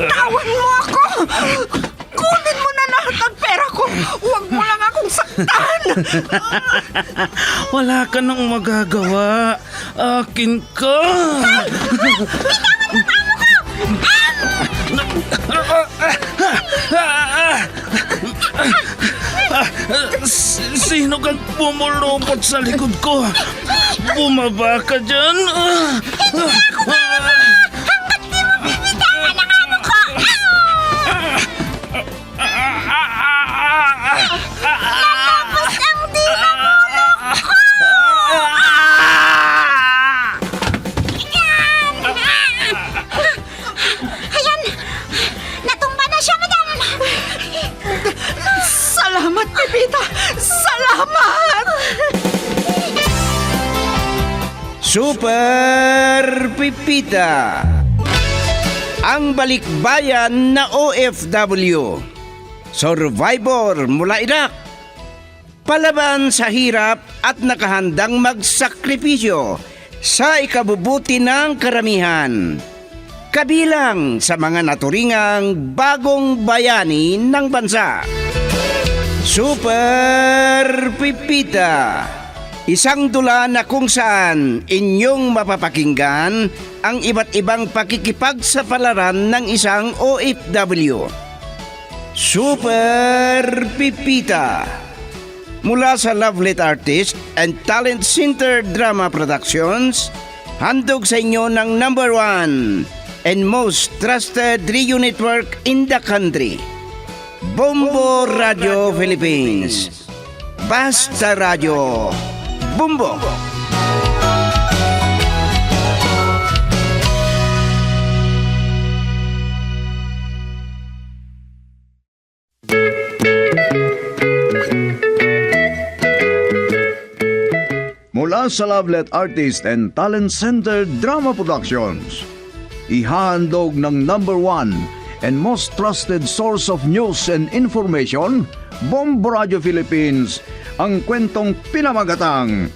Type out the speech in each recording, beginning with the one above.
Bitawan mo ako! Kunin mo na lahat ng pera ko! Huwag mo lang akong saktan! Wala ka nang magagawa. Akin ka. Sino kang pumulupot sa likod ko? Bumaba ka dyan. Ayan! Natumba na siya, madam! Salamat, Pepita! Salamat! Super Pipita, ang balikbayan na OFW, survivor mula Iraq, palaban sa hirap at nakahandang magsakripisyo sa ikabubuti ng karamihan, kabilang sa mga naturingang bagong bayani ng bansa. Super Pipita, isang dula na kung saan inyong mapapakinggan ang iba't ibang pakikipagsapalaran ng isang OFW. Super Pipita, mula sa Lovelet Artist and Talent Center Drama Productions, handog sa inyo ng #1 and most trusted radio network in the country, Bombo Radio Philippines. Basta Radio Bombo. Mula sa Lovelet Artist and Talent Center Drama Productions, ihahandog ng #1 and most trusted source of news and information, Bombo Radio Philippines, ang kwentong pinamagatang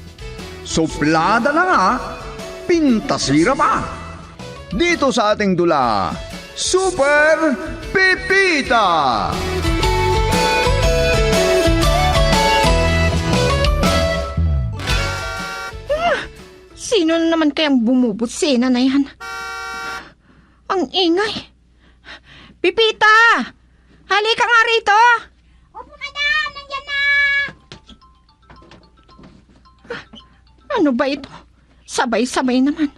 Suplada na nga, Pintasira pa. Dito sa ating dula, Super Pipita! Sino na naman kayang bumubutsina na yan? Ang ingay. Pipita! Halika nga rito! Opo, madam! Nandiyan na! Ano ba ito? Sabay-sabay naman.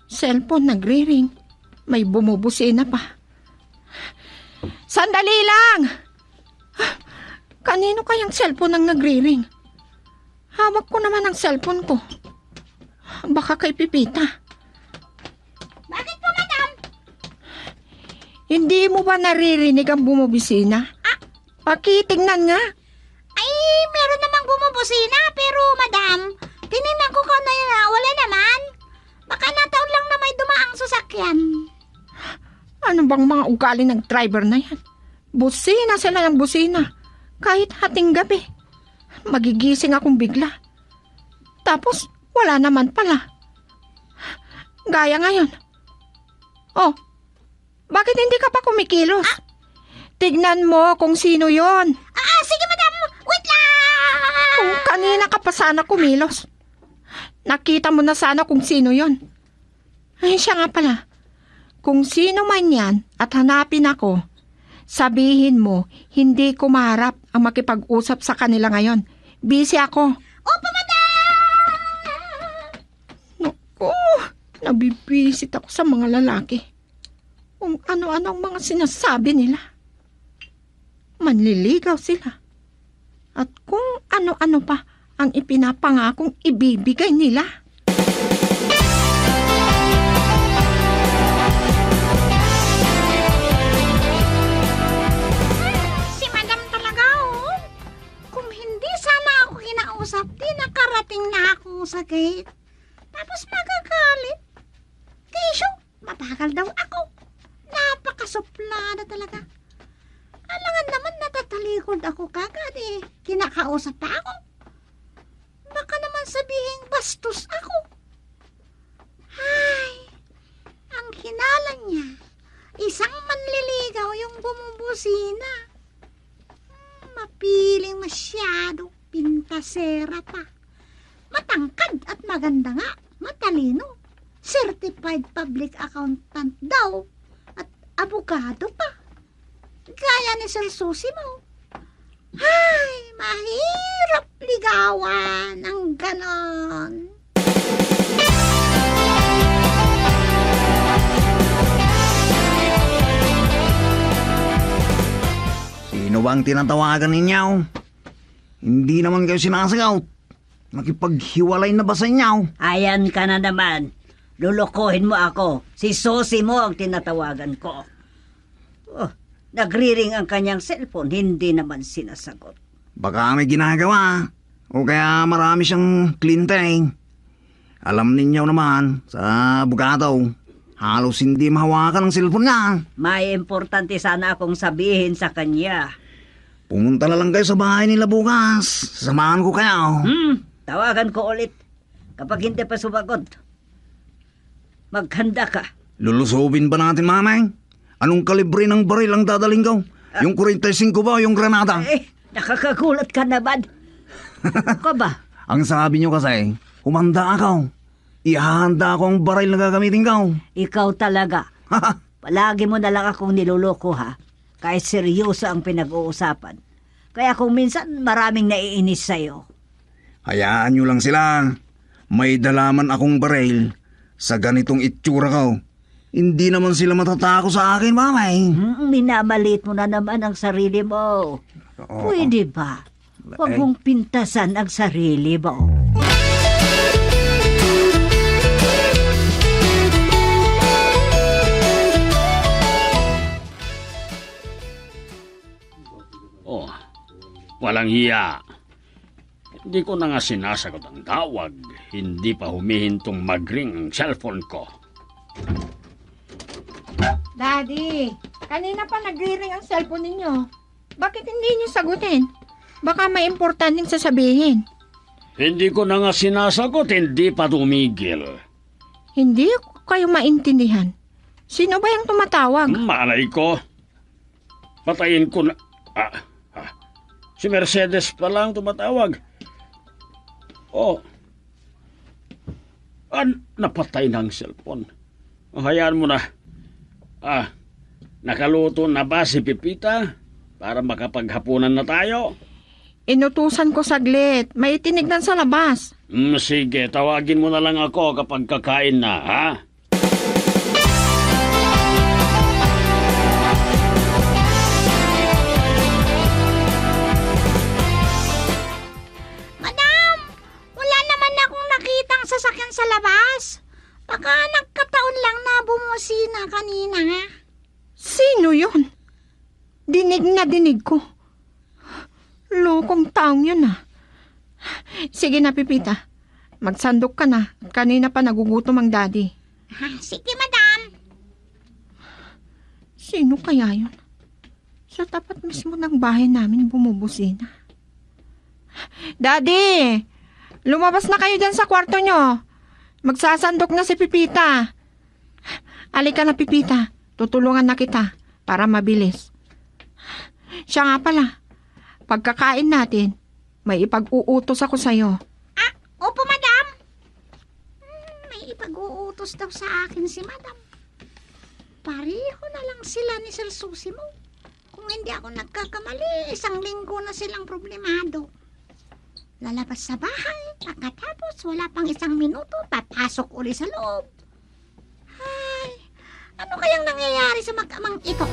Cellphone nagre-ring. May bumubusina pa. Sandali lang! Kanino kayang cellphone ang nagre-ring? Hawak ko naman ang cellphone ko. Baka kay Pipita. Bakit po, madam? Hindi mo ba naririnig ang bumubisina? Pakitingnan nga. Ay, meron namang bumubusina, pero madam, tinignan ko na yun, wala naman. Baka nataon lang na may dumaang sasakyan. Ano bang mga ugali ng driver na yan? Busina sila ng busina. Kahit hating gabi. Magigising akong bigla. Tapos, wala naman pala. Gaya ngayon. Oh, bakit hindi ka pa kumikilos? Tignan mo kung sino yon. Sige, madam. Wait lang! Kung kanina ka pa sana kumilos. Nakita mo na sana kung sino yon. Ay, siya nga pala. Kung sino man yan at hanapin ako, sabihin mo, hindi ko maharap ang makipag-usap sa kanila ngayon. Busy ako. Opo, madam! Naku, nabibisit ako sa mga lalaki. Kung ano-ano ang mga sinasabi nila. Manliligaw sila. At kung ano-ano pa ang ipinapangakong ibibigay nila. Si madam talaga, oh. Kung hindi sana ako kinausap, di nakarating na ako sa gate. Tapos magagalit. Kesyo, mabagal daw ako. Napakasuplada talaga. Alangan naman natatalikod ako kagad eh. Kinakausap pa ako. Baka naman sabihin bastos ako. Ay, ang hinala niya, isang bumubusina. Mapiling masyado, pintasera pa. Matangkad at maganda nga, matalino. Certified public accountant daw at abogado pa. Gaya ni Sir Susi mo. Ay, mahirap ligawan ng ganon. Sino bang tinatawagan ninyo? Hindi naman kayo sinasagaw. Nakipaghiwalay na ba sa inyo? Ayan ka na naman. Lulukohin mo ako. Si Sosi mo ang tinatawagan ko. Oh, nagriring ang kanyang cellphone, hindi naman sinasagot. Baka may ginagawa. O kaya marami siyang klinte. Alam ninyo naman, sa abogado, halos hindi mahawakan ang cellphone niya. May importante sana akong sabihin sa kanya. Pumunta na lang kayo sa bahay nila bukas. Samahan ko kayo. Tawagan ko ulit. Kapag hindi pa sumagot, maghanda ka. Lulusubin ba natin, mamay? Anong kalibre ng baril ang dadaling ko? Yung 45 ba o yung granada? Nakakagulat ka naman. Ano ka ba? Ang sabi nyo kasi, humanda ako. Ihahanda ko ang baril na gagamitin ko. Ikaw talaga. Palagi mo na lang akong niloloko, ha? Kahit seryoso ang pinag-uusapan. Kaya kung minsan maraming naiinis sa'yo. Hayaan nyo lang sila. May dalaman akong baril sa ganitong itsura ko. Hindi naman sila matatako sa akin, mamay. Minamalit mo na naman ang sarili mo. Pwede ba? Huwag mong pintasan ang sarili mo. Oh, walang hiya. Hindi ko na nga sinasagot ang tawag. Hindi pa humihintong mag-ring ang cellphone ko. Daddy, kanina pa nagre-ring ang cellphone ninyo. Bakit hindi niyo sagutin? Baka may importanteng sasabihin. Hindi ko na nga sinasagot, hindi pa tumigil. Hindi ko kayo maintindihan. Sino ba yung tumatawag? Malay ko. Patayin ko na... Si Mercedes pa lang tumatawag. Oh. Napatay na ang cellphone. Hayaan mo na. Nakaluto na ba si Pipita? Para makapaghapunan na tayo? Inutusan ko saglit. May tinignan sa labas. Sige, tawagin mo na lang ako kapag kakain na, ha? Madam, wala naman akong nakitang sasakyan sa labas. Baka nagkataon lang na bumusina kanina, ha? Sino yun? Dinig na dinig ko. Lokong taong yun ah. Sige na, Pipita. Magsandok ka na. Kanina pa nagugutom ang daddy. Sige, madam. Sino kaya yun? Sa tapat mismo ng bahay namin bumubusina. Daddy! Lumabas na kayo dyan sa kwarto nyo. Magsasandok na si Pipita. Alika na, Pipita. Tutulungan na kita para mabilis. Siya nga pala. Pagkakain natin, may ipag-uutos ako sa'yo. Opo, madam. May ipag-uutos daw sa akin si madam. Pareho na lang sila ni Sir Susi mo. Kung hindi ako nagkakamali, 1 linggo na silang problemado. Lalabas sa bahay, pagkatapos wala pang 1 minuto, papasok uli sa loob. Ay, ano kayang nangyayari sa mag-amang ito?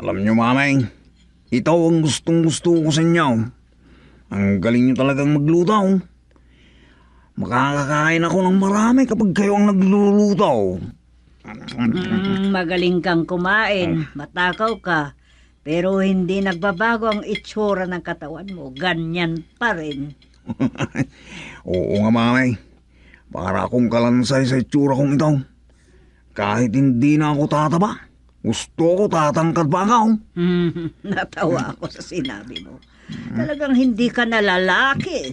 Alam nyo, mamay, ito ang gustong-gusto ko sa inyo. Ang galing nyo talagang magluto. Makakakain ako ng marami kapag kayo ang nagluluto. Magaling kang kumain. Matakaw ka. Pero hindi nagbabago ang itsura ng katawan mo. Ganyan pa rin. Oo nga, mamay. Para akong kalansay sa itsura kong ito. Kahit hindi na ako tataba, gusto ko tatangkad pa ako. Natawa ako sa sinabi mo. Talagang hindi ka na lalaki.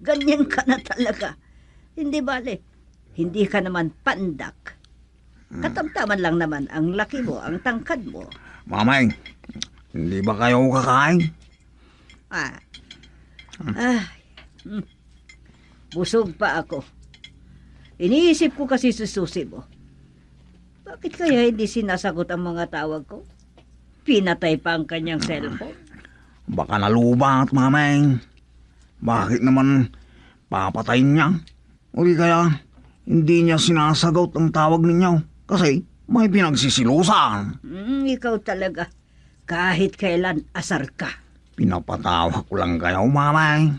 Ganyan ka na talaga. Hindi bale, hindi ka naman pandak. Katamtaman lang naman ang laki mo, ang tangkad mo. Mamay, hindi ba kayo kakain? Ah. Ah. Busog pa ako. Iniisip ko kasi sususi mo. Bakit kaya hindi sinasagot ang mga tawag ko? Pinatay pa ang kanyang cellphone. Baka nalubat, mamay. Bakit naman papatayin niya? O di kaya hindi niya sinasagot ang tawag ninyo? Kasi may pinagsisilusan. Ikaw talaga. Kahit kailan asar ka. Pinapatawa ko lang kayo, mamay.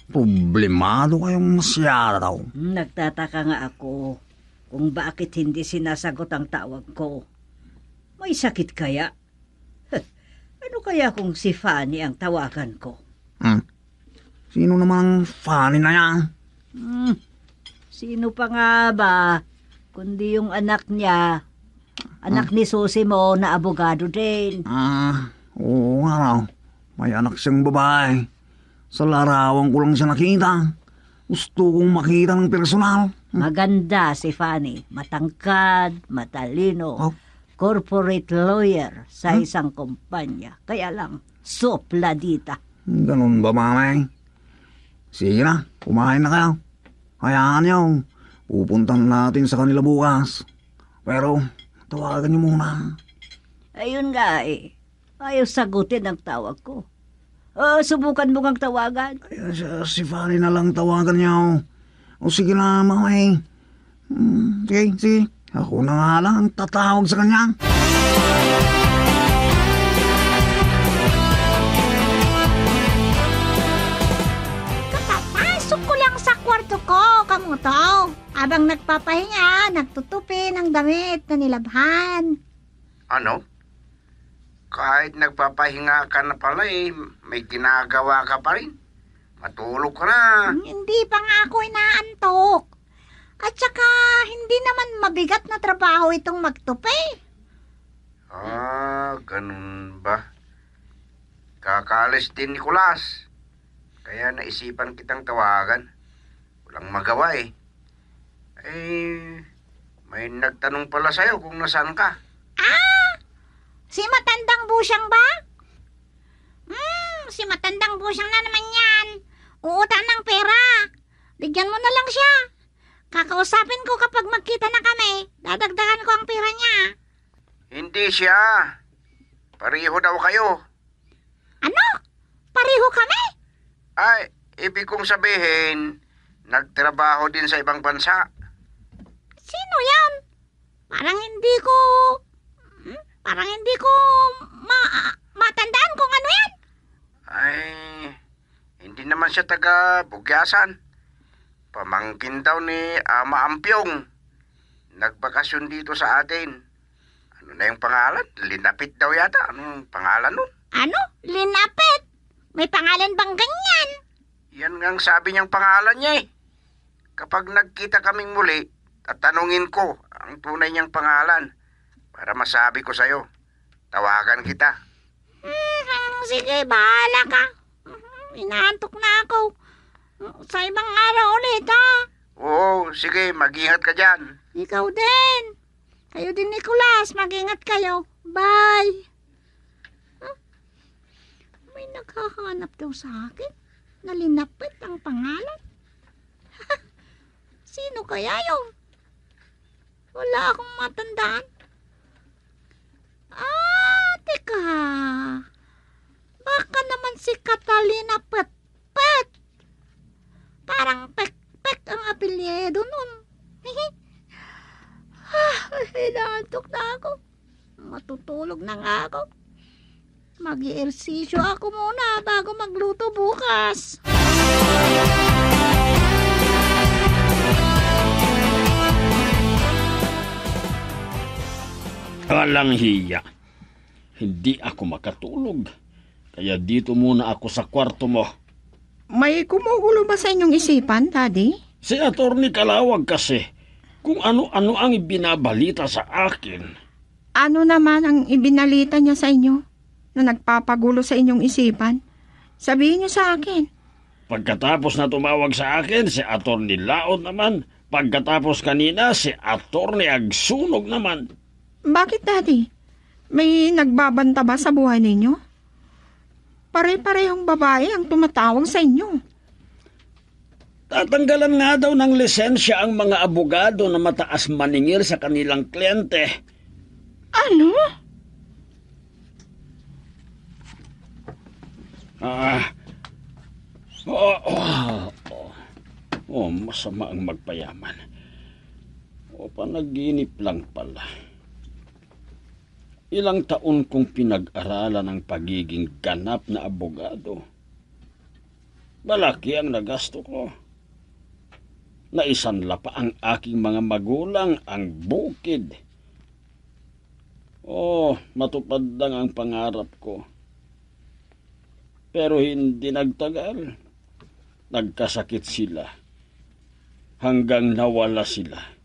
Problemado kayong masyado. Nagtataka nga ako kung bakit hindi sinasagot ang tawag ko. May sakit kaya? Ano kaya kung si Fanny ang tawagan ko? Sino namang Fanny na yan? Sino pa nga ba? Kundi yung anak niya. Anak ni Susi mo na abogado din. Oo nga raw. May anak siyang babae. Sa larawan ko lang siya nakita. Gusto kong makita ng personal. Maganda si Fanny. Matangkad, matalino. Oh. Corporate lawyer sa isang kumpanya. Kaya lang, sopladita. Ganun ba, mamay? Sige na, kumain na kayo. Hayaan niyo. Pupuntan natin sa kanila bukas. Pero, tawagan niyo muna. Ayun nga eh. Ayaw sagutin ang tawag ko. Subukan mo kang tawagan. Si Fanny na lang tawagan niyo. O sige na, mamay. Sige. Ako na nga lang ang tatawag sa kanya. Kapapasok ko lang sa kwarto ko, kamuto. Abang nagpapahinga, nagtutupi ng damit na nilabhan. Ano? Kahit nagpapahinga ka na pala may ginagawa ka pa rin. Matulog ka na. Hindi pa nga ako inaantok. At saka, hindi naman mabigat na trabaho itong magtupi. Ganun ba? Kakaalis din, Nicolas. Kaya naisipan kitang tawagan. Walang magawa may nagtanong pala sa'yo kung nasaan ka. Si matandang busyang ba? Si matandang busyang na naman yan. Uutang ng pera. Bigyan mo na lang siya. Kakausapin ko kapag magkita na kami. Dadagdagan ko ang pera niya. Hindi siya. Pareho daw kayo. Ano? Pareho kami? Ay, ibig kong sabihin, nagtrabaho din sa ibang bansa. Sino yan? Parang hindi ko matandaan kung ano yan. Ay, hindi naman siya taga-Bugyasan. Pamangkin daw ni Ama Ampyong. Nagbakasyon dito sa atin. Ano na yung pangalan? Linapit daw yata. Anong pangalan nun? Ano? Linapit? May pangalan bang ganyan? Yan ngang sabi niyang pangalan niya Kapag nagkita kaming muli, tatanungin ko ang tunay niyang pangalan para masabi ko sa'yo. Tawagan kita. Sige, bahala ka. Inaantok na ako. Sa ibang araw ulit, ha? Oo, sige, mag-ingat ka dyan. Ikaw din. Kayo din, Nicolas. Mag-ingat kayo. Bye. May naghahanap daw sa akin. Nalinapit ang pangalan. Sino kaya yun? Wala akong matandaan. Teka. Baka naman si Catalina Pet-Pet. Parang Pek-Pek ang apelyido nun. Inaantok na ako. Matutulog na nga ako. Mag-iersisyo ako muna bago magluto bukas. Walang hiya. Hindi ako makatulog. Kaya dito muna ako sa kwarto mo. May kumugulo ba sa inyong isipan, Daddy? Si Atty. Kalawag kasi kung ano-ano ang ibinabalita sa akin. Ano naman ang ibinalita niya sa inyo na nagpapagulo sa inyong isipan? Sabihin niyo sa akin. Pagkatapos na tumawag sa akin, si Atty. Laod naman. Pagkatapos kanina, si Atty. Agsunog naman. Bakit, Daddy? May nagbabanta ba sa buhay ninyo? Pare-parehong babae ang tumatawag sa inyo. Tatanggalan nga daw ng lisensya ang mga abogado na mataas maningil sa kanilang kliyente. Ano? Masama ang magpayaman. Panaginip lang pala. Ilang taon kong pinag-aralan ang pagiging ganap na abogado. Malaki ang nagasto ko. Naisanla pa ang aking mga magulang ang bukid. Matupad lang ang pangarap ko. Pero hindi nagtagal. Nagkasakit sila. Hanggang nawala sila.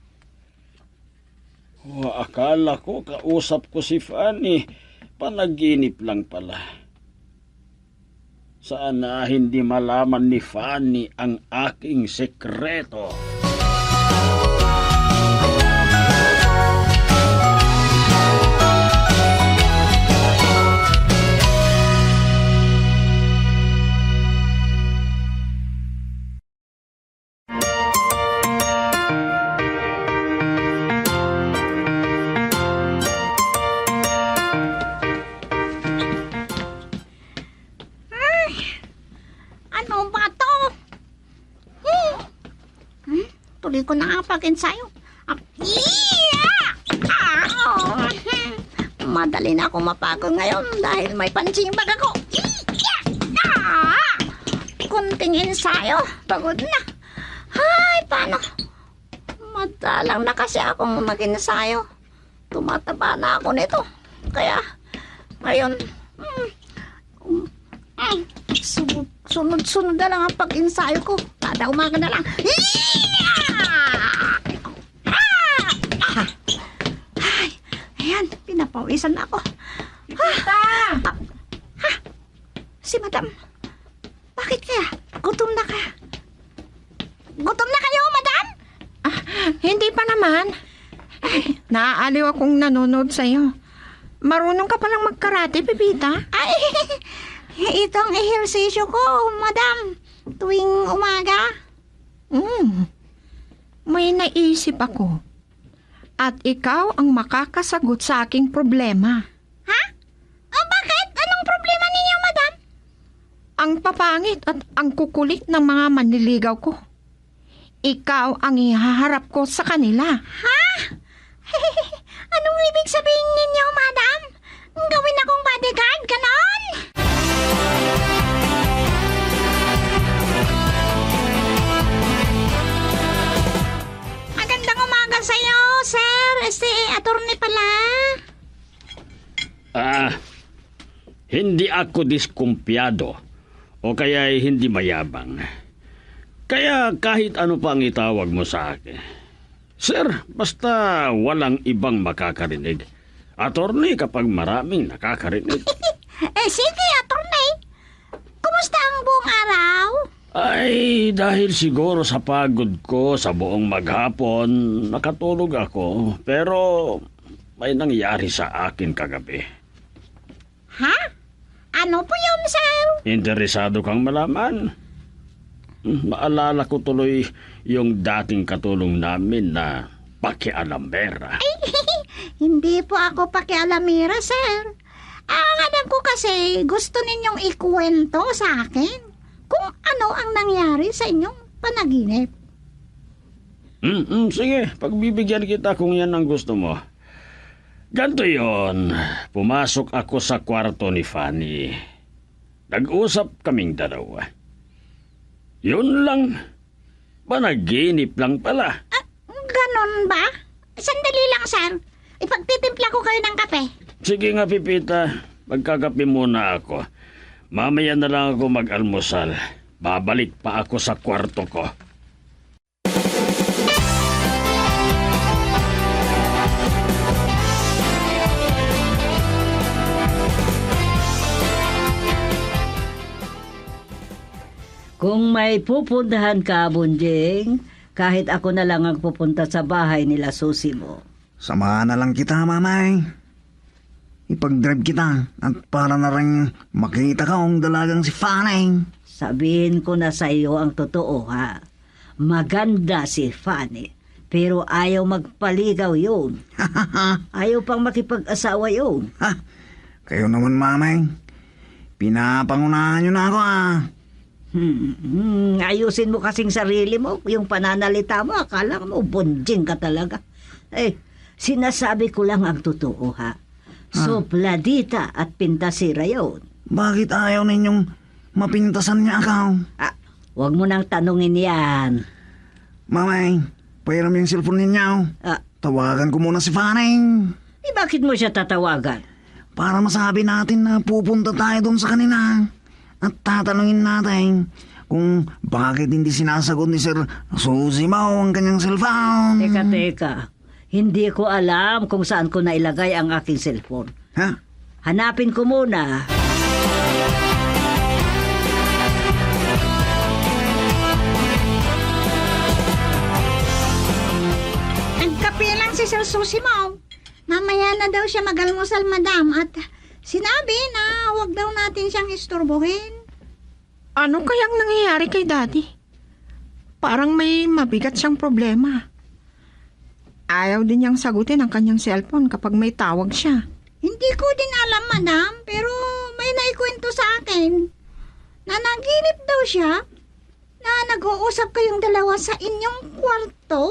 Akala ko kausap ko si Fanny. Panaginip lang pala. Sana hindi malaman ni Fanny ang aking sekreto. Ano ba to? Tuloy ko na nga pag-ensayo. Madali na ako mapagod ngayon dahil may punching bag ako. Kunting ensayo, pagod na. Ay, paano? Madalang na kasi akong mag-ensayo. Tumataba na ako nito. Kaya, ngayon, sunod-sunod na lang ang pag-ensayo ko. Kada umaga na lang. Ay, ayan, pinapawisan na ako. Si Madam, bakit kaya? Gutom na ka? Gutom na kayo, Madam? Hindi pa naman. Naaaliw akong nanonood sa'yo. Marunong ka palang magkarate, Pepita. Ay, itong ehersisyo ko, Madam, tuwing umaga. May naisip ako. At ikaw ang makakasagot sa aking problema. Ha? Bakit? Anong problema ninyo, Madam? Ang papangit at ang kukulit ng mga manliligaw ko. Ikaw ang ihaharap ko sa kanila. Ha? Anong ibig sabihin ninyo, Madam? Gawin akong bodyguard, ganon? Magandang umaga sa'yo, sir. Attorney pala. Hindi ako diskumpiyado o kaya hindi mayabang. Kaya kahit ano pa ang itawag mo sa akin. Sir, basta walang ibang makakarinig. Attorney kapag maraming nakakarinig. Sige, attorney. Kumusta ang buong araw? Ay, dahil siguro sa pagod ko sa buong maghapon, nakatulog ako. Pero may nangyari sa akin kagabi. Ha? Ano po yun, sir? Interesado kang malaman? Maalala ko tuloy yung dating katulong namin na pakialamera. Hindi po ako pakialamira, sir. Ang alam ko kasi gusto ninyong ikwento sa akin kung ano ang nangyari sa inyong panaginip. Sige, pagbibigyan kita kung yan ang gusto mo. Ganto yon. Pumasok ako sa kwarto ni Fanny. Nag-usap kaming dalawa. Yun lang. Panaginip lang pala. Ganon ba? Sandali lang, sir. Ipagtitimpla ko kayo ng kape. Sige nga, Pipita. Magkakape muna ako. Mamaya na lang ako mag-almusal. Babalik pa ako sa kwarto ko. Kung may pupuntahan ka, Bunjing, kahit ako na lang ang pupunta sa bahay nila Susi mo. Samahan na lang kita, mamay. Ipag-drive kita at para na rin makita ka ang dalagang si Fanny. Sabihin ko na sa iyo ang totoo, ha? Maganda si Fanny, pero ayaw magpaligaw yun. Ayaw pang makipag-asawa yun. Ha? Kayo naman, mamay. Pinapangunahan nyo na ako, Ayusin mo kasing sarili mo, yung pananalita mo, akala mo, bunjing ka talaga. Eh, sinasabi ko lang ang totoo, ha? Sopladita at pintasira yun. Bakit ayaw ninyong mapintasan niya ako? Ah, huwag mo nang tanungin yan. Mamay, pairam yung cellphone ninyo. Ah, Tawagan ko muna si Fanny. bakit mo siya tatawagan? Para masabi natin na pupunta tayo doon sa kanila. At tatanungin natin kung bakit hindi sinasagot ni Sir Susi Mau ang kanyang cellphone. Teka. Hindi ko alam kung saan ko nailagay ang aking cellphone. Ha? Hanapin ko muna. Nagkape lang si Sir Susi mo. Mamaya na daw siya mag-almusal, madam, at sinabi na huwag daw natin siyang istorbohin. Ano kayang nangyayari kay Daddy? Parang may mabigat siyang problema. Ayaw din niyang sagutin ang kanyang cellphone kapag may tawag siya. Hindi ko din alam, madam, pero may naikwento sa akin na naginip daw siya na nag-uusap kayong dalawa sa inyong kwarto.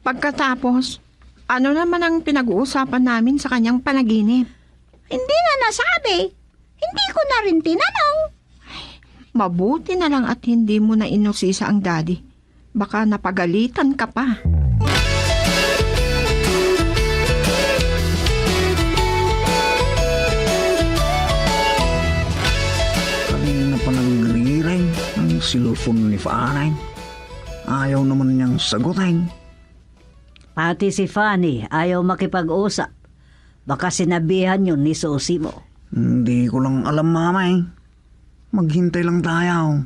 Pagkatapos, ano naman ang pinag-uusapan namin sa kanyang panaginip? Hindi na nasabi. Hindi ko na rin tinanong. Mabuti na lang at hindi mo na inusisa ang Daddy. Baka napagalitan ka pa. Kanina pa nag-ring ang cellphone ni Fanny. Ayaw naman niyang sagutin. Pati si Fanny ayaw makipag-usap. Baka sinabihan yun ni Susi mo. Hindi ko lang alam, mamay. Maghintay lang tayo.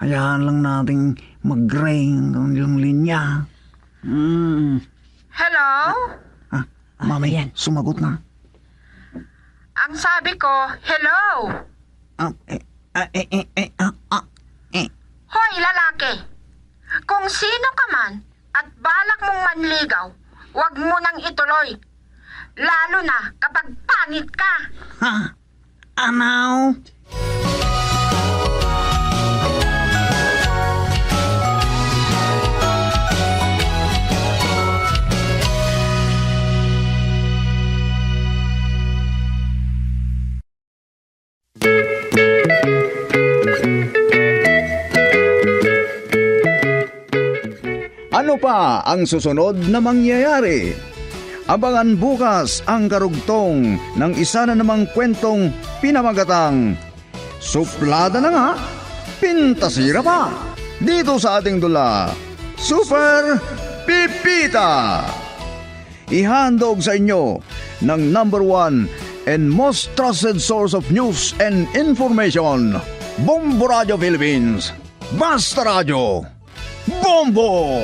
Hayaan lang nating mag-ring ang kanyang linya. Hello? Ah, mamay, ayan. sumagot na. Ang sabi ko, hello? Hoy, lalaki! Kung sino ka man at balak mong manligaw, huwag mo nang ituloy. Lalo na kapag pangit ka. Ha? Anaw? Ano pa ang susunod na mangyayari? Abangan bukas ang karugtong ng isa na namang kwentong pinamagatang Suplada na nga, pintasira pa. Dito sa ating dula, Super Pipita. Ihandog sa inyo ng #1 and most trusted source of news and information, Bombo Radio Philippines. Basta Radio. Bombo!